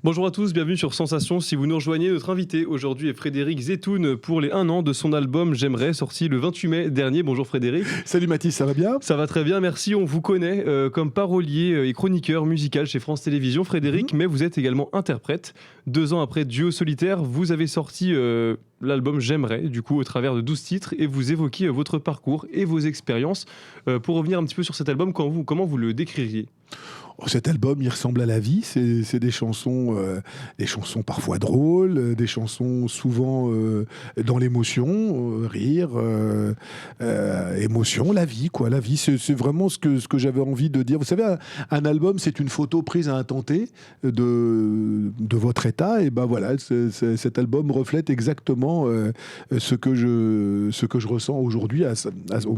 Bonjour à tous, bienvenue sur Sensation. Si vous nous rejoignez, notre invité aujourd'hui est Frédéric Zetoun pour les 1 an de son album J'aimerais, sorti le 28 mai dernier. Bonjour Frédéric. Salut Mathis, ça va bien? Ça va très bien, merci. On vous connaît comme parolier et chroniqueur musical chez France Télévisions, Frédéric, mais vous êtes également interprète. 2 ans après Duo solitaire, vous avez sorti l'album J'aimerais, du coup, au travers de 12 titres, et vous évoquez votre parcours et vos expériences. Pour revenir un petit peu sur cet album, comment vous le décririez? Cet album, il ressemble à la vie. C'est des chansons parfois drôles, des chansons souvent dans l'émotion, rire, émotion, la vie, quoi. La vie, c'est vraiment ce que j'avais envie de dire. Vous savez, un album, c'est une photo prise à un temps T de votre état. Et ben voilà, cet album reflète exactement ce que je ressens aujourd'hui au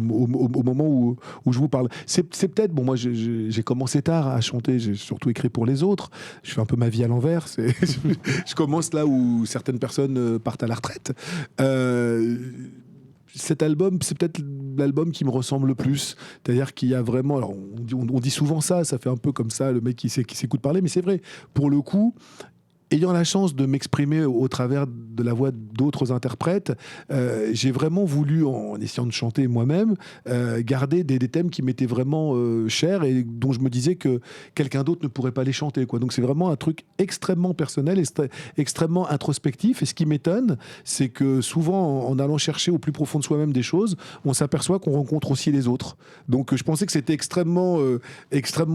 moment où je vous parle. C'est peut-être, bon, moi j'ai commencé tard à chanter, j'ai surtout écrit pour les autres. Je fais un peu ma vie à l'envers. Je commence là où certaines personnes partent à la retraite. Cet album, c'est peut-être l'album qui me ressemble le plus. C'est-à-dire qu'il y a vraiment... Alors, on dit souvent ça fait un peu comme ça, le mec qui s'écoute parler, mais c'est vrai. Pour le coup, ayant la chance de m'exprimer au travers de la voix d'autres interprètes, j'ai vraiment voulu, en essayant de chanter moi-même, garder des thèmes qui m'étaient vraiment chers et dont je me disais que quelqu'un d'autre ne pourrait pas les chanter, quoi. Donc c'est vraiment un truc extrêmement personnel, extrêmement introspectif. Et ce qui m'étonne, c'est que souvent, en allant chercher au plus profond de soi-même des choses, on s'aperçoit qu'on rencontre aussi les autres. Donc je pensais que c'était extrêmement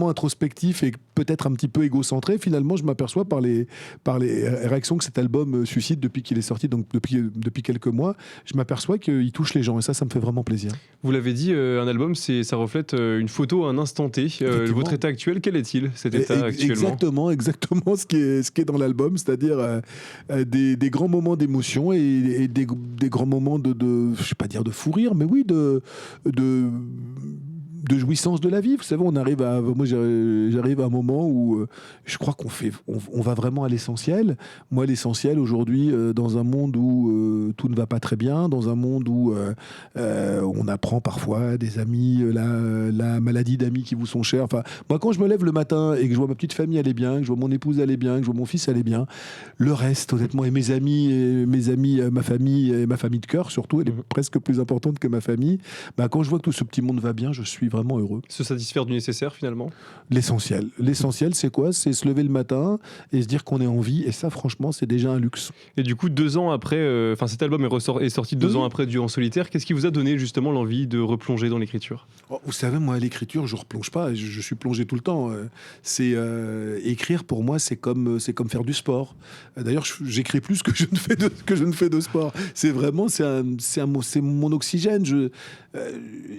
introspectif et peut-être un petit peu égocentré. Finalement, je m'aperçois par les réactions que cet album suscite depuis qu'il est sorti, donc depuis quelques mois, je m'aperçois qu'il touche les gens et ça me fait vraiment plaisir. Vous l'avez dit, un album, ça reflète une photo à un instant T. Votre état actuel, quel est-il, cet état actuellement? Exactement ce qui est dans l'album, c'est-à-dire des grands moments d'émotion et des grands moments de je ne vais pas dire de fou rire, mais oui, de jouissance de la vie. Vous savez, moi j'arrive à un moment où je crois on va vraiment à l'essentiel. Moi, l'essentiel aujourd'hui, dans un monde où tout ne va pas très bien, dans un monde où on apprend parfois des amis, la maladie d'amis qui vous sont chers. Enfin, moi, quand je me lève le matin et que je vois ma petite famille aller bien, que je vois mon épouse aller bien, que je vois mon fils aller bien, le reste, honnêtement, et mes amis, ma famille et ma famille de cœur, surtout, elle est presque plus importante que ma famille. Bah, quand je vois que tout ce petit monde va bien, je suis vraiment heureux. Se satisfaire du nécessaire, finalement? L'essentiel, c'est quoi? C'est se lever le matin et se dire qu'on est en vie. Et ça, franchement, c'est déjà un luxe. Et du coup, 2 ans après, cet album est sorti 2 ans après Duo en solitaire. Qu'est-ce qui vous a donné justement l'envie de replonger dans l'écriture? Vous savez, moi, à l'écriture, je replonge pas. Je suis plongé tout le temps. Écrire, pour moi, c'est comme faire du sport. D'ailleurs, j'écris plus que je ne fais de sport. C'est vraiment, c'est mon oxygène.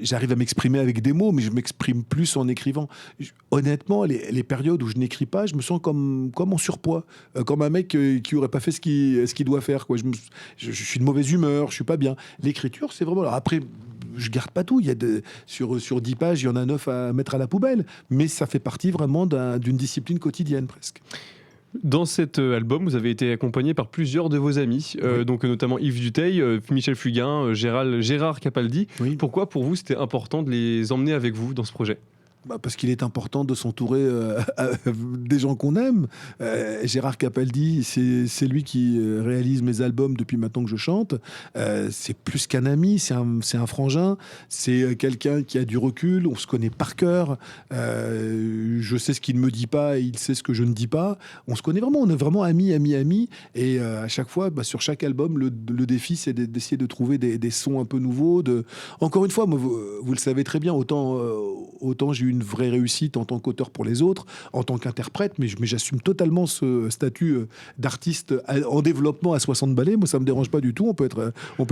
J'arrive à m'exprimer avec des mots, mais je m'exprime plus en écrivant. Honnêtement, les périodes où je n'écris pas, je me sens comme en surpoids, comme un mec qui aurait pas fait ce qu'il doit faire, quoi. Je suis de mauvaise humeur, je suis pas bien. L'écriture, c'est vraiment... Alors après, je garde pas tout. Sur 10 pages, il y en a 9 à mettre à la poubelle. Mais ça fait partie vraiment d'une discipline quotidienne, presque. Dans cet album, vous avez été accompagné par plusieurs de vos amis, Oui. donc notamment Yves Duteil, Michel Fugain, Gérard Capaldi. Oui. Pourquoi, pour vous, c'était important de les emmener avec vous dans ce projet? Parce qu'il est important de s'entourer des gens qu'on aime. Gérard Capaldi, c'est lui qui réalise mes albums depuis maintenant que je chante. C'est plus qu'un ami, c'est un frangin. C'est quelqu'un qui a du recul, on se connaît par cœur. Je sais ce qu'il ne me dit pas et il sait ce que je ne dis pas. On se connaît vraiment, on est vraiment amis. Et à chaque fois, sur chaque album, le défi, c'est d'essayer de trouver des sons un peu nouveaux. Encore une fois, moi, vous le savez très bien, autant j'ai eu une vraie réussite en tant qu'auteur pour les autres, en tant qu'interprète, mais j'assume totalement ce statut d'artiste en développement à 60 ballets. Moi, ça me dérange pas du tout. On peut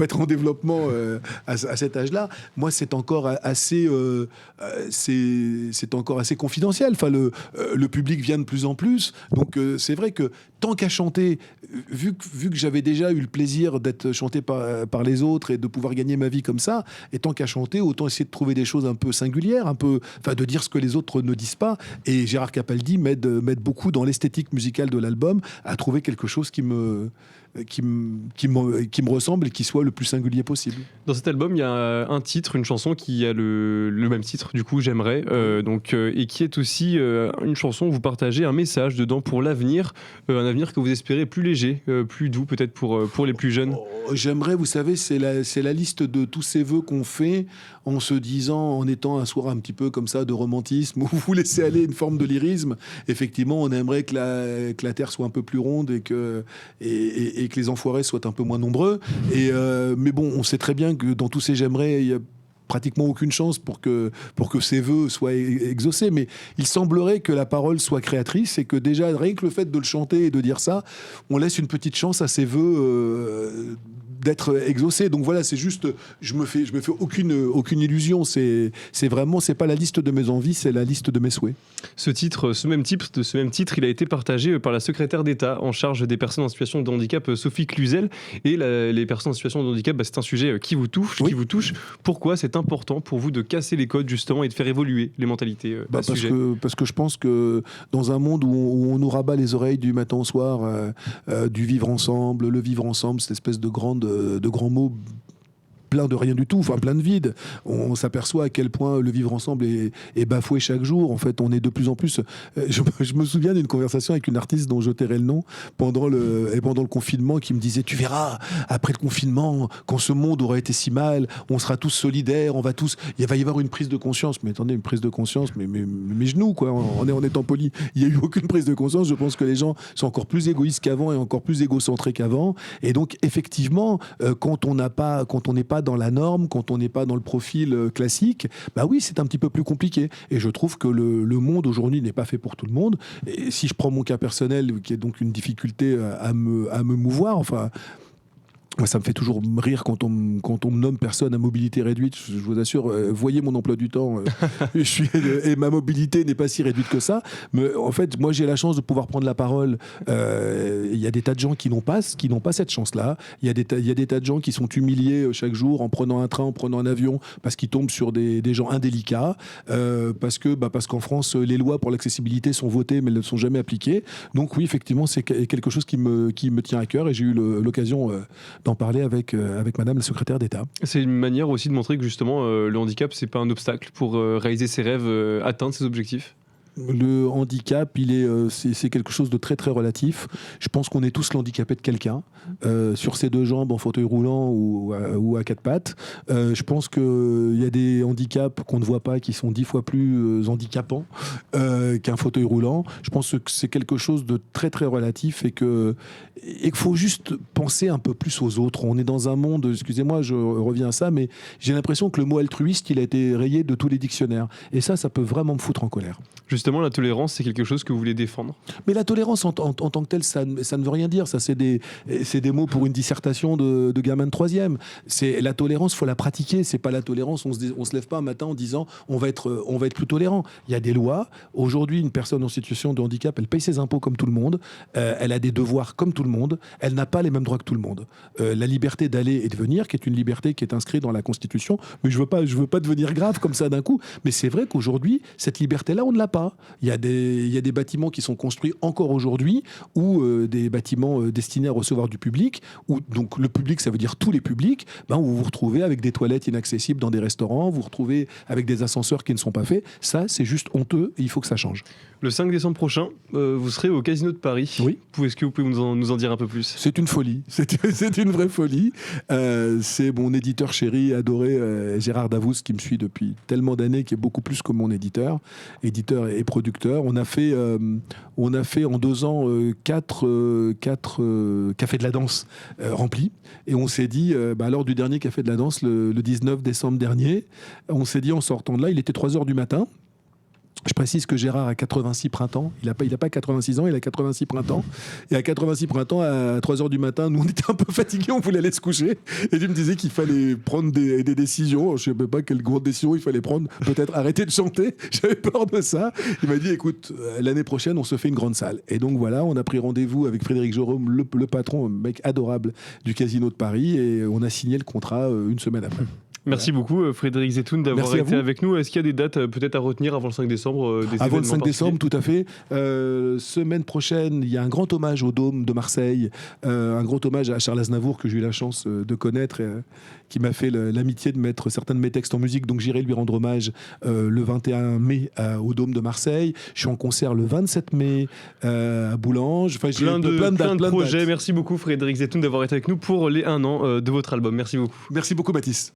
être en développement à cet âge-là. Moi, c'est encore assez confidentiel. Enfin, le public vient de plus en plus. Donc, c'est vrai que tant qu'à chanter, vu que j'avais déjà eu le plaisir d'être chanté par les autres et de pouvoir gagner ma vie comme ça, et tant qu'à chanter, autant essayer de trouver des choses un peu singulières, de dire ce que les autres ne disent pas. Et Gérard Capaldi m'aide beaucoup dans l'esthétique musicale de l'album à trouver quelque chose qui me qui me ressemble et qui soit le plus singulier possible. Dans cet album, il y a un titre, une chanson qui a le même titre, du coup, J'aimerais, et qui est aussi une chanson où vous partagez un message dedans pour l'avenir, un avenir que vous espérez plus léger, plus doux peut-être pour les plus jeunes. J'aimerais, vous savez, c'est la liste de tous ces vœux qu'on fait en se disant, en étant un soir un petit peu comme ça de romantisme, où vous laissez aller une forme de lyrisme. Effectivement, on aimerait que la Terre soit un peu plus ronde et que les enfoirés soient un peu moins nombreux. Mais bon, on sait très bien que dans tous ces j'aimerais, il y a pratiquement aucune chance pour que ces vœux soient exaucés, mais il semblerait que la parole soit créatrice et que déjà, rien que le fait de le chanter et de dire ça, on laisse une petite chance à ces vœux d'être exaucés. Donc voilà, c'est juste, je me fais aucune illusion. C'est pas la liste de mes envies, c'est la liste de mes souhaits. Ce même titre, il a été partagé par la secrétaire d'État en charge des personnes en situation de handicap, Sophie Cluzel. Et les personnes en situation de handicap, c'est un sujet qui vous touche, oui. qui vous touche. Pourquoi c'est important pour vous de casser les codes justement et de faire évoluer les mentalités à ce sujet ? Parce que je pense que dans un monde où on nous rabat les oreilles du matin au soir, du vivre ensemble, le vivre ensemble, cette espèce de grands mots plein de rien du tout, enfin plein de vide. On s'aperçoit à quel point le vivre ensemble est bafoué chaque jour. En fait, on est de plus en plus... Je me souviens d'une conversation avec une artiste dont je tairai le nom pendant le confinement qui me disait « Tu verras, après le confinement, quand ce monde aura été si mal, on sera tous solidaires, il va y avoir une prise de conscience. » Mais attendez, une prise de conscience, mais mes genoux, quoi, en étant poli. Il n'y a eu aucune prise de conscience. Je pense que les gens sont encore plus égoïstes qu'avant et encore plus égocentrés qu'avant. Et donc, effectivement, quand on n'est pas dans la norme, quand on n'est pas dans le profil classique, bah oui, c'est un petit peu plus compliqué. Et je trouve que le monde aujourd'hui n'est pas fait pour tout le monde. Et si je prends mon cas personnel, qui est donc une difficulté à me mouvoir, enfin... Moi, ça me fait toujours rire quand on me nomme personne à mobilité réduite. Je vous assure, voyez mon emploi du temps. Et ma mobilité n'est pas si réduite que ça. Mais en fait, moi, j'ai la chance de pouvoir prendre la parole. Il y a des tas de gens qui n'ont pas cette chance-là. Il y a des tas de gens qui sont humiliés chaque jour en prenant un train, en prenant un avion, parce qu'ils tombent sur des gens indélicats. Parce qu'en France, les lois pour l'accessibilité sont votées, mais elles ne sont jamais appliquées. Donc oui, effectivement, c'est quelque chose qui me tient à cœur. Et j'ai eu l'occasion d'en parler avec Madame la secrétaire d'État. C'est une manière aussi de montrer que justement le handicap, c'est pas un obstacle pour réaliser ses rêves, atteindre ses objectifs. Le handicap, c'est quelque chose de très très relatif. Je pense qu'on est tous handicapés de quelqu'un, sur ses deux jambes, en fauteuil roulant ou à quatre pattes. Je pense qu'il y a des handicaps qu'on ne voit pas qui sont 10 fois plus handicapants qu'un fauteuil roulant. Je pense que c'est quelque chose de très très relatif et qu'il faut juste penser un peu plus aux autres. On est dans un monde, excusez-moi, je reviens à ça, mais j'ai l'impression que le mot altruiste, il a été rayé de tous les dictionnaires. Et ça peut vraiment me foutre en colère. Justement, la tolérance, c'est quelque chose que vous voulez défendre. Mais la tolérance en tant que telle, ça ne veut rien dire. Ça, c'est des mots pour une dissertation de gamin de 3e. La tolérance, il faut la pratiquer. C'est pas la tolérance. On se lève pas un matin en disant on va être plus tolérant. Il y a des lois. Aujourd'hui, une personne en situation de handicap, elle paye ses impôts comme tout le monde. Elle a des devoirs comme tout le monde. Elle n'a pas les mêmes droits que tout le monde. La liberté d'aller et de venir, qui est une liberté qui est inscrite dans la Constitution. Mais je veux pas devenir grave comme ça d'un coup. Mais c'est vrai qu'aujourd'hui, cette liberté-là, on ne l'a pas. Il y a des bâtiments qui sont construits encore aujourd'hui, ou des bâtiments destinés à recevoir du public, où donc le public, ça veut dire tous les publics, où vous vous retrouvez avec des toilettes inaccessibles dans des restaurants, vous vous retrouvez avec des ascenseurs qui ne sont pas faits. Ça, c'est juste honteux et il faut que ça change. Le 5 décembre prochain, vous serez au Casino de Paris. Oui. Est-ce que vous pouvez nous en dire un peu plus ? C'est une folie. C'est une vraie folie. C'est mon éditeur chéri, adoré, Gérard Davoust, qui me suit depuis tellement d'années, qui est beaucoup plus que mon éditeur et producteur. On a fait en 2 ans 4 cafés de la danse remplis. Et on s'est dit, lors du dernier café de la danse, le 19 décembre dernier, on s'est dit en sortant de là, il était 3h du matin. Je précise que Gérard a 86 printemps. Il n'a pas 86 ans, il a 86 printemps. Et à 86 printemps, à 3h du matin, nous, on était un peu fatigués, on voulait aller se coucher. Et il me disait qu'il fallait prendre des décisions. Je ne sais pas quelle grande décision il fallait prendre. Peut-être arrêter de chanter. J'avais peur de ça. Il m'a dit, écoute, l'année prochaine, on se fait une grande salle. Et donc voilà, on a pris rendez-vous avec Frédéric Jérôme, le patron, un mec adorable du Casino de Paris. Et on a signé le contrat une semaine après. Merci beaucoup Frédéric Zetoun d'avoir Merci à été vous. avec nous. Est-ce qu'il y a des dates peut-être à retenir avant le 5 décembre des Avant le événements 5 décembre, particuliers tout à fait. Semaine prochaine, il y a un grand hommage au Dôme de Marseille, un grand hommage à Charles Aznavour que j'ai eu la chance de connaître, qui m'a fait l'amitié de mettre certains de mes textes en musique. Donc j'irai lui rendre hommage le 21 mai au Dôme de Marseille. Je suis en concert le 27 mai à Boulange. Enfin, j'ai Plein de dates. projets. Merci beaucoup Frédéric Zetoun d'avoir été avec nous pour les 1 an de votre album. Merci beaucoup. Merci beaucoup, Mathis.